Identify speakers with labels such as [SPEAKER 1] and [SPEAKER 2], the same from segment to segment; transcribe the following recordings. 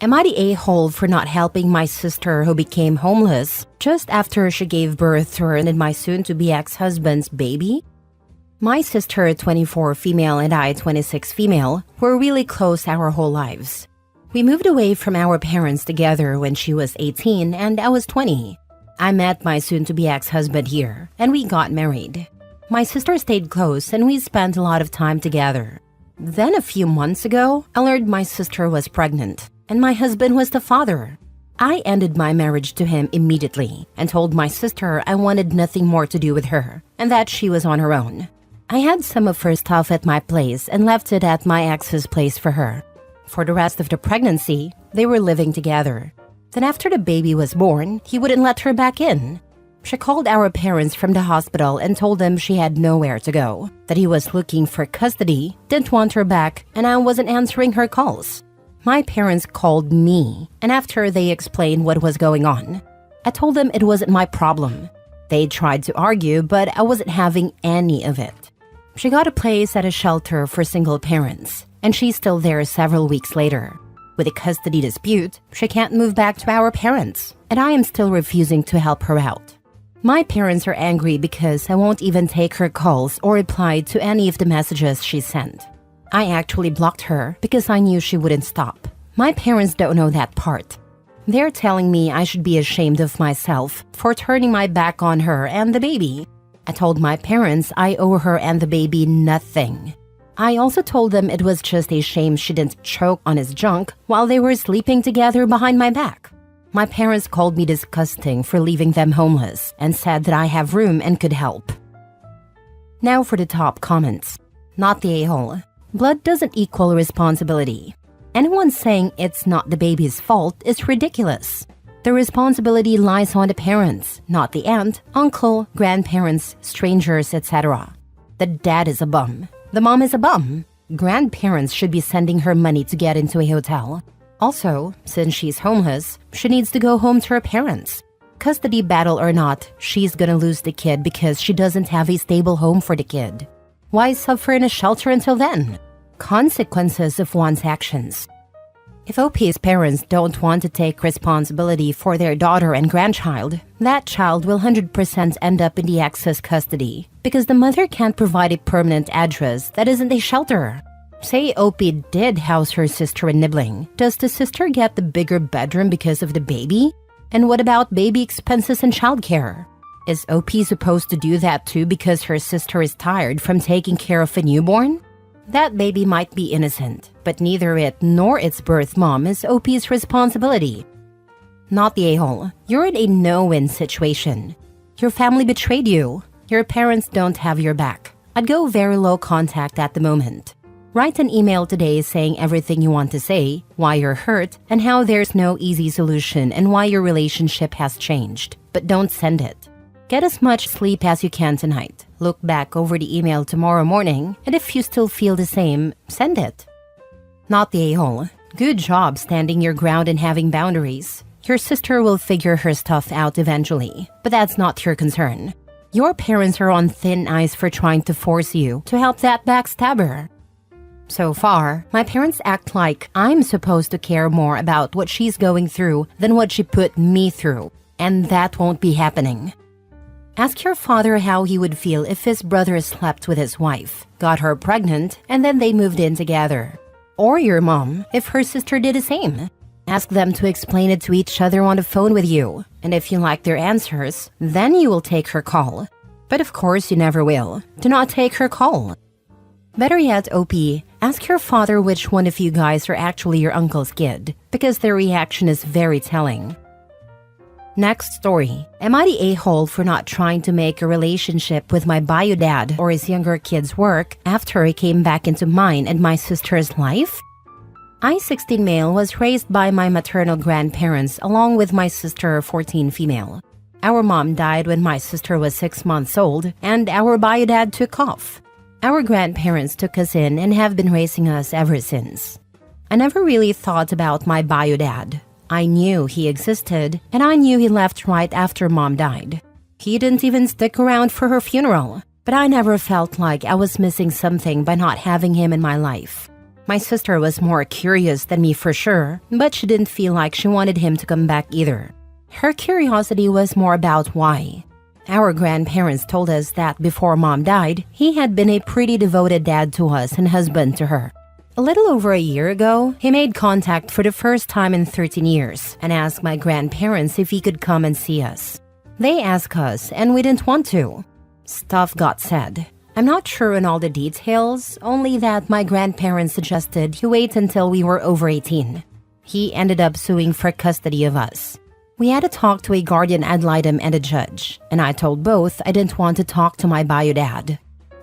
[SPEAKER 1] Am I the a-hole for not helping my sister who became homeless just after she gave birth to her and my soon-to-be ex-husband's baby? My sister, 24 female, and I, 26 female, were really close our whole lives. We moved away from our parents together when she was 18 and I was 20. I met my soon-to-be ex-husband here, and we got married. My sister stayed close and we spent a lot of time together. Then a few months ago, I learned my sister was pregnant, and my husband was the father. I ended my marriage to him immediately and told my sister I wanted nothing more to do with her and that she was on her own. I had some of her stuff at my place and left it at my ex's place for her. For the rest of the pregnancy, they were living together. Then after the baby was born, he wouldn't let her back in. She called our parents from the hospital and told them she had nowhere to go, that he was looking for custody, didn't want her back, and I wasn't answering her calls. My parents called me, and after they explained what was going on, I told them it wasn't my problem. They tried to argue, but I wasn't having any of it. She got a place at a shelter for single parents, and she's still there several weeks later. With a custody dispute, she can't move back to our parents, and I am still refusing to help her out. My parents are angry because I won't even take her calls or reply to any of the messages she sent. I actually blocked her because I knew she wouldn't stop. My parents don't know that part. They're telling me I should be ashamed of myself for turning my back on her and the baby. I told my parents I owe her and the baby nothing. I also told them it was just a shame she didn't choke on his junk while they were sleeping together behind my back. My parents called me disgusting for leaving them homeless and said that I have room and could help. Now for the top comments. Not the a-hole. Blood doesn't equal responsibility. Anyone saying it's not the baby's fault is ridiculous. The responsibility lies on the parents, not the aunt, uncle, grandparents, strangers, etc. The dad is a bum. The mom is a bum. Grandparents should be sending her money to get into a hotel. Also, since she's homeless, she needs to go home to her parents. Custody battle or not, she's gonna lose the kid because she doesn't have a stable home for the kid. Why suffer in a shelter until then? Consequences of one's actions. If OP's parents don't want to take responsibility for their daughter and grandchild, that child will 100% end up in the ex's custody because the mother can't provide a permanent address that isn't a shelter. Say OP did house her sister in Nibbling. Does the sister get the bigger bedroom because of the baby? And what about baby expenses and childcare? Is OP supposed to do that too because her sister is tired from taking care of a newborn? That baby might be innocent, but neither it nor its birth mom is OP's responsibility. Not the a-hole. You're in a no-win situation. Your family betrayed you. Your parents don't have your back. I'd go very low contact at the moment. Write an email today saying everything you want to say, why you're hurt, and how there's no easy solution and why your relationship has changed. But don't send it. Get as much sleep as you can tonight. Look back over the email tomorrow morning, and if you still feel the same, send it. Not the a-hole. Good job standing your ground and having boundaries. Your sister will figure her stuff out eventually, but that's not your concern. Your parents are on thin ice for trying to force you to help that backstabber. So far, my parents act like I'm supposed to care more about what she's going through than what she put me through, and that won't be happening. Ask your father how he would feel if his brother slept with his wife, got her pregnant, and then they moved in together. Or your mom, if her sister did the same. Ask them to explain it to each other on the phone with you, and if you like their answers, then you will take her call. But of course you never will. Do not take her call. Better yet, OP, ask your father which one of you guys are actually your uncle's kid, because their reaction is very telling. Next story. Am I the a-hole for not trying to make a relationship with my bio dad or his younger kids work after he came back into mine and my sister's life? I, 16 male, was raised by my maternal grandparents along with my sister, 14 female. Our mom died when my sister was 6 months old and our bio dad took off. Our grandparents took us in and have been raising us ever since. I never really thought about my bio dad. I knew he existed, and I knew he left right after mom died. He didn't even stick around for her funeral, but I never felt like I was missing something by not having him in my life. My sister was more curious than me for sure, but she didn't feel like she wanted him to come back either. Her curiosity was more about why. Our grandparents told us that before Mom died, he had been a pretty devoted dad to us and husband to her. A little over a year ago, he made contact for the first time in 13 years and asked my grandparents if he could come and see us. They asked us and we didn't want to. Stuff got said. I'm not sure on all the details, only that my grandparents suggested he wait until we were over 18. He ended up suing for custody of us. We had to talk to a guardian ad litem and a judge, and I told both I didn't want to talk to my bio dad.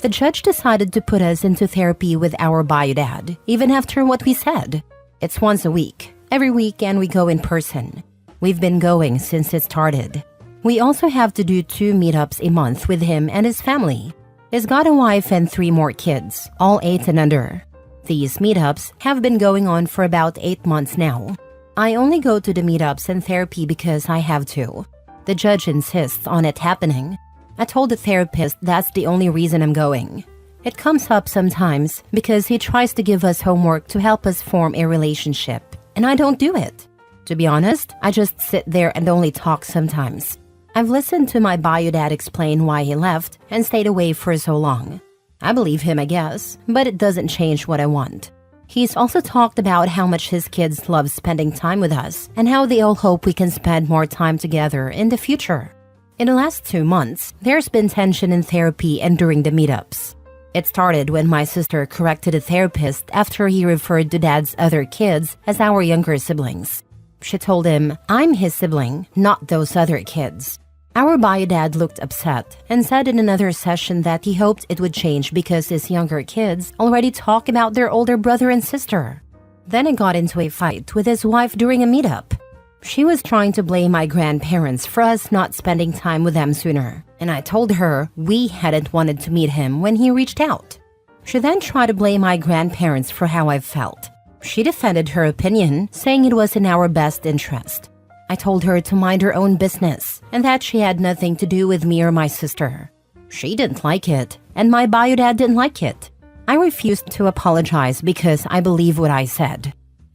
[SPEAKER 1] The judge decided to put us into therapy with our bio dad, even after what we said. It's once a week. Every weekend we go in person. We've been going since it started. We also have to do 2 meetups a month with him and his family. He's got a wife and 3 more kids, all 8 and under. These meetups have been going on for about 8 months now. I only go to the meetups and therapy because I have to. The judge insists on it happening. I told the therapist that's the only reason I'm going. It comes up sometimes because he tries to give us homework to help us form a relationship, and I don't do it. To be honest, I just sit there and only talk sometimes. I've listened to my bio dad explain why he left and stayed away for so long. I believe him, I guess, but it doesn't change what I want. He's also talked about how much his kids love spending time with us and how they all hope we can spend more time together in the future. In the last 2 months, there's been tension in therapy and during the meetups. It started when my sister corrected a therapist after he referred to Dad's other kids as our younger siblings. She told him, "I'm his sibling, not those other kids." Our bio dad looked upset and said in another session that he hoped it would change because his younger kids already talk about their older brother and sister. Then he got into a fight with his wife during a meetup. She was trying to blame my grandparents for us not spending time with them sooner, and I told her we hadn't wanted to meet him when he reached out. She then tried to blame my grandparents for how I felt. She defended her opinion, saying it was in our best interest. I told her to mind her own business and that she had nothing to do with me or my sister. She didn't like it, and my bio dad didn't like it. I refused to apologize because I believe what I said.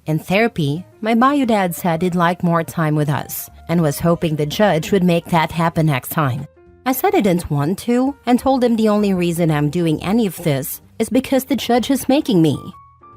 [SPEAKER 1] In therapy, my bio dad said he'd like more time with us and was hoping the judge would make that happen next time. I said I didn't want to and told him the only reason I'm doing any of this is because the judge is making me.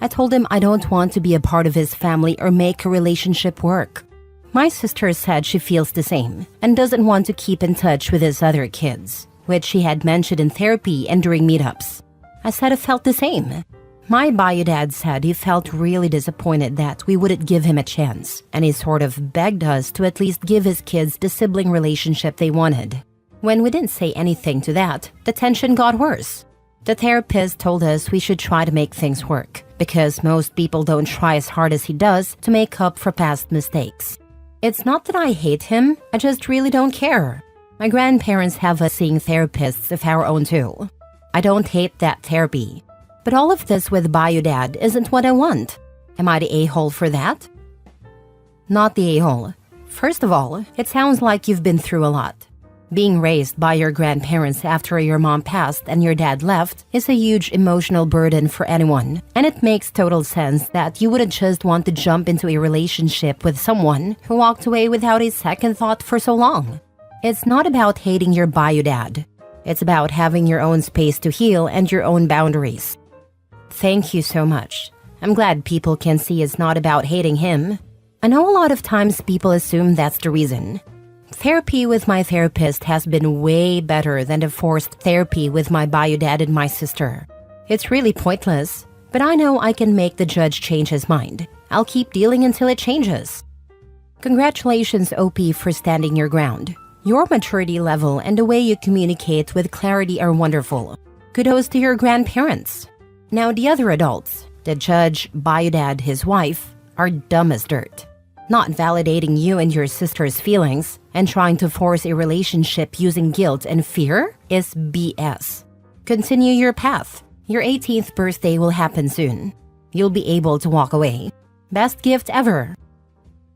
[SPEAKER 1] I told him I don't want to be a part of his family or make a relationship work. My sister said she feels the same and doesn't want to keep in touch with his other kids, which she had mentioned in therapy and during meetups. I said I felt the same. My bio dad said he felt really disappointed that we wouldn't give him a chance, and he sort of begged us to at least give his kids the sibling relationship they wanted. When we didn't say anything to that, the tension got worse. The therapist told us we should try to make things work, because most people don't try as hard as he does to make up for past mistakes. It's not that I hate him, I just really don't care. My grandparents have us seeing therapists of our own too. I don't hate that therapy. But all of this with bio dad isn't what I want. Am I the a-hole for that? Not the a-hole. First of all, it sounds like you've been through a lot. Being raised by your grandparents after your mom passed and your dad left is a huge emotional burden for anyone, and it makes total sense that you wouldn't just want to jump into a relationship with someone who walked away without a second thought for so long. It's not about hating your bio dad. It's about having your own space to heal and your own boundaries. Thank you so much. I'm glad people can see it's not about hating him. I know a lot of times people assume that's the reason. Therapy with my therapist has been way better than the forced therapy with my bio dad and my sister. It's really pointless, but I know I can make the judge change his mind. I'll keep dealing until it changes. Congratulations, OP, for standing your ground. Your maturity level and the way you communicate with clarity are wonderful. Kudos to your grandparents. Now the other adults, the judge, bio dad, his wife, are dumb as dirt. Not validating you and your sister's feelings and trying to force a relationship using guilt and fear is BS. Continue your path. Your 18th birthday will happen soon. You'll be able to walk away. Best gift ever.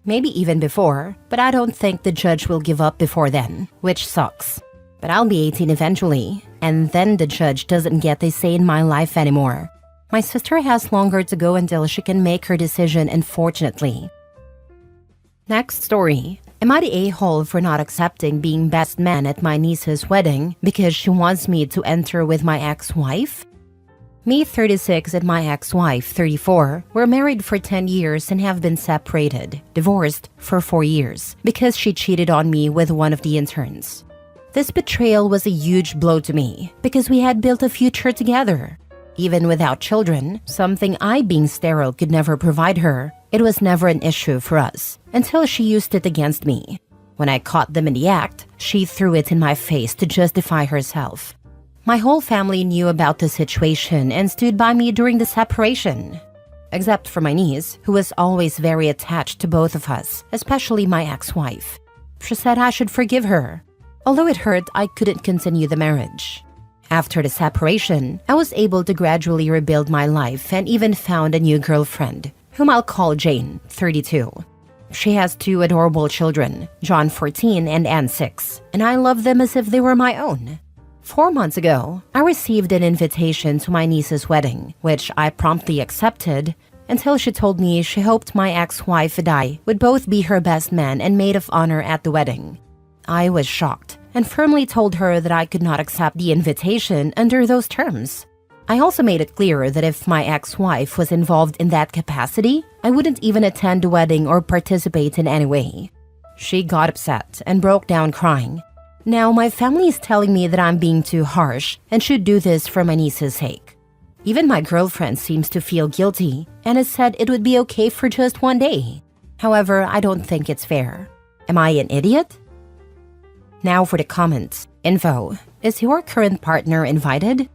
[SPEAKER 1] Maybe even before, but I don't think the judge will give up before then, which sucks. But I'll be 18 eventually, and then the judge doesn't get a say in my life anymore. My sister has longer to go until she can make her decision, unfortunately. Next story. Am I the a-hole for not accepting being best man at my niece's wedding because she wants me to enter with my ex-wife? Me, 36, and my ex-wife, 34, were married for 10 years and have been separated, divorced for 4 years, because she cheated on me with one of the interns. This betrayal was a huge blow to me because we had built a future together. Even without children, something I, being sterile, could never provide her, it was never an issue for us until she used it against me. When I caught them in the act, she threw it in my face to justify herself. My whole family knew about the situation and stood by me during the separation. Except for my niece, who was always very attached to both of us, especially my ex-wife. She said I should forgive her. Although it hurt, I couldn't continue the marriage. After the separation, I was able to gradually rebuild my life and even found a new girlfriend, whom I'll call Jane, 32. She has 2 adorable children, John, 14, and Anne, 6, and I love them as if they were my own. 4 months ago, I received an invitation to my niece's wedding, which I promptly accepted until she told me she hoped my ex-wife and I would both be her best man and maid of honor at the wedding. I was shocked and firmly told her that I could not accept the invitation under those terms. I also made it clear that if my ex-wife was involved in that capacity, I wouldn't even attend the wedding or participate in any way. She got upset and broke down crying. Now my family is telling me that I'm being too harsh and should do this for my niece's sake. Even my girlfriend seems to feel guilty and has said it would be okay for just 1 day. However, I don't think it's fair. Am I an idiot? Now for the comments. Info. Is your current partner invited?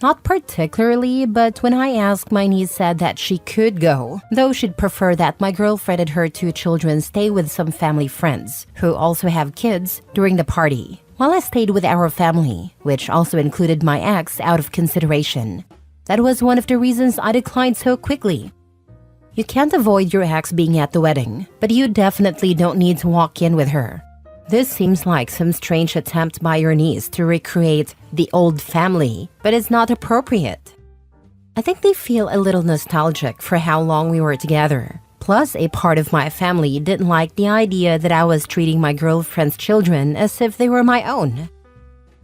[SPEAKER 1] Not particularly, but when I asked, my niece said that she could go, though she'd prefer that my girlfriend and her 2 children stay with some family friends, who also have kids, during the party, while I stayed with our family, which also included my ex, out of consideration. That was one of the reasons I declined so quickly. You can't avoid your ex being at the wedding, but you definitely don't need to walk in with her. This seems like some strange attempt by your niece to recreate the old family, but it's not appropriate. I think they feel a little nostalgic for how long we were together. Plus, a part of my family didn't like the idea that I was treating my girlfriend's children as if they were my own.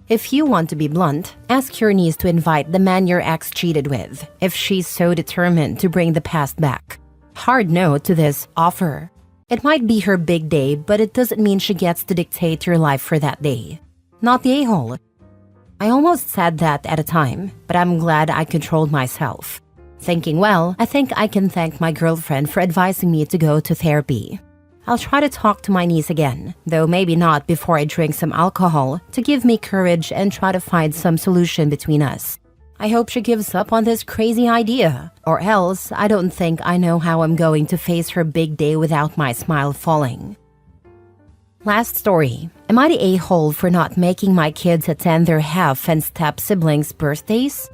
[SPEAKER 1] If you want to be blunt, ask your niece to invite the man your ex cheated with, if she's so determined to bring the past back. Hard no to this offer. It might be her big day, but it doesn't mean she gets to dictate your life for that day. Not the a-hole. I almost said that at a time, but I'm glad I controlled myself. Thinking, well, I think I can thank my girlfriend for advising me to go to therapy. I'll try to talk to my niece again, though maybe not before I drink some alcohol, to give me courage and try to find some solution between us. I hope she gives up on this crazy idea, or else I don't think I know how I'm going to face her big day without my smile falling. Last story. Am I the a-hole for not making my kids attend their half and step siblings' birthdays?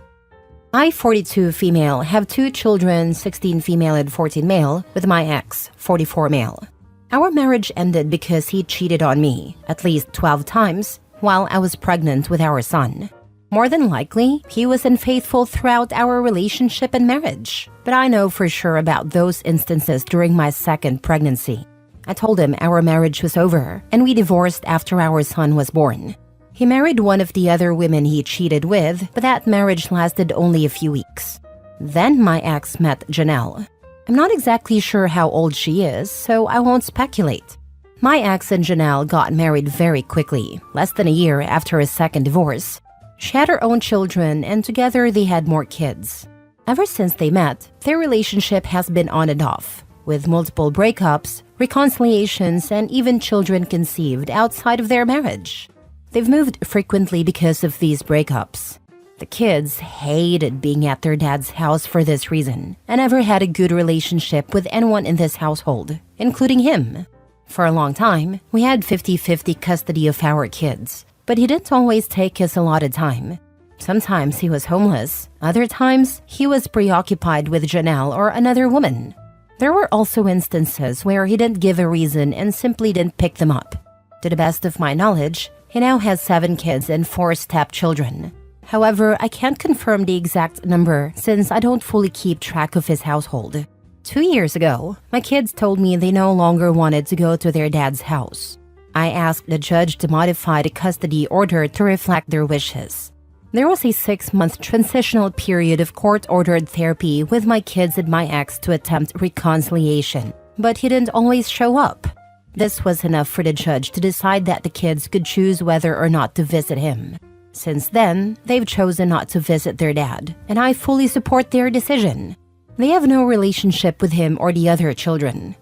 [SPEAKER 1] I, 42 female, have 2 children, 16 female and 14 male, with my ex, 44 male. Our marriage ended because he cheated on me, at least 12 times, while I was pregnant with our son. More than likely, he was unfaithful throughout our relationship and marriage. But I know for sure about those instances during my 2nd pregnancy. I told him our marriage was over, and we divorced after our son was born. He married one of the other women he cheated with, but that marriage lasted only a few weeks. Then my ex met Janelle. I'm not exactly sure how old she is, so I won't speculate. My ex and Janelle got married very quickly, less than a year after his 2nd divorce. She had her own children, and together they had more kids. Ever since they met, their relationship has been on and off, with multiple breakups, reconciliations, and even children conceived outside of their marriage. They've moved frequently because of these breakups. The kids hated being at their dad's house for this reason, and never had a good relationship with anyone in this household, including him. For a long time, we had 50-50 custody of our kids, but he didn't always take his allotted time. Sometimes he was homeless, other times he was preoccupied with Janelle or another woman. There were also instances where he didn't give a reason and simply didn't pick them up. To the best of my knowledge, he now has 7 kids and 4 stepchildren. However, I can't confirm the exact number since I don't fully keep track of his household. 2 years ago, my kids told me they no longer wanted to go to their dad's house. I asked the judge to modify the custody order to reflect their wishes. There was a 6-month transitional period of court-ordered therapy with my kids and my ex to attempt reconciliation, but he didn't always show up. This was enough for the judge to decide that the kids could choose whether or not to visit him. Since then, they've chosen not to visit their dad, and I fully support their decision. They have no relationship with him or the other children.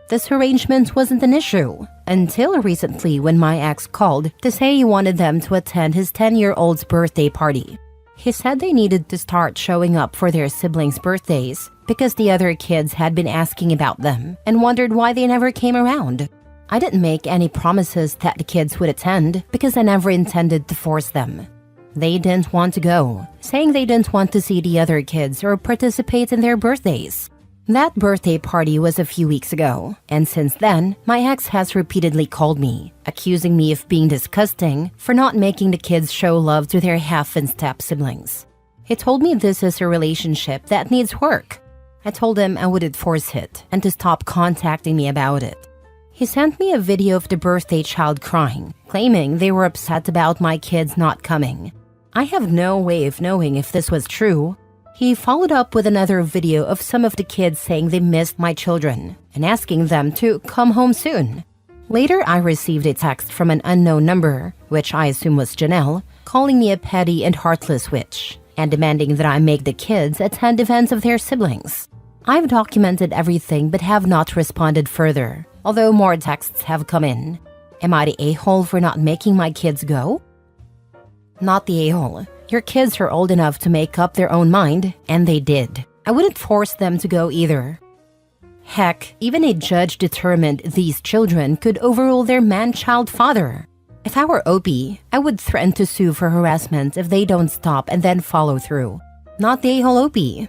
[SPEAKER 1] This arrangement wasn't an issue until recently when my ex called to say he wanted them to attend his 10-year-old's birthday party. He said they needed to start showing up for their siblings' birthdays because the other kids had been asking about them and wondered why they never came around. I didn't make any promises that the kids would attend because I never intended to force them. They didn't want to go, saying they didn't want to see the other kids or participate in their birthdays. That birthday party was a few weeks ago, and since then, my ex has repeatedly called me, accusing me of being disgusting for not making the kids show love to their half and step siblings. He told me this is a relationship that needs work. I told him I wouldn't force it and to stop contacting me about it. He sent me a video of the birthday child crying, claiming they were upset about my kids not coming. I have no way of knowing if this was true. He followed up with another video of some of the kids saying they missed my children and asking them to come home soon. Later, I received a text from an unknown number, which I assume was Janelle, calling me a petty and heartless witch and demanding that I make the kids attend events of their siblings. I've documented everything but have not responded further, although more texts have come in. Am I the a-hole for not making my kids go? Not the a-hole. Your kids are old enough to make up their own mind, and they did. I wouldn't force them to go either. Heck, even a judge determined these children could overrule their man-child father. If I were Opie, I would threaten to sue for harassment if they don't stop and then follow through. Not the a-hole Opie.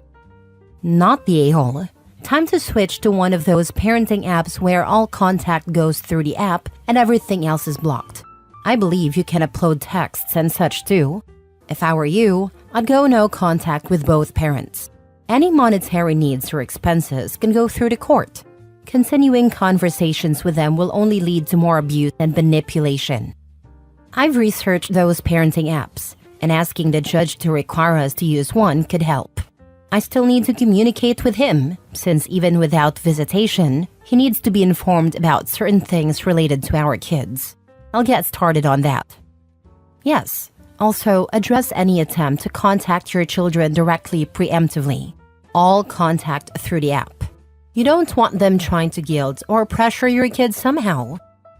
[SPEAKER 1] Not the a-hole. Time to switch to one of those parenting apps where all contact goes through the app and everything else is blocked. I believe you can upload texts and such too. If I were you, I'd go no contact with both parents. Any monetary needs or expenses can go through the court. Continuing conversations with them will only lead to more abuse and manipulation. I've researched those parenting apps, and asking the judge to require us to use one could help. I still need to communicate with him, since even without visitation, he needs to be informed about certain things related to our kids. I'll get started on that. Yes. Also, address any attempt to contact your children directly preemptively. All contact through the app. You don't want them trying to guilt or pressure your kids somehow.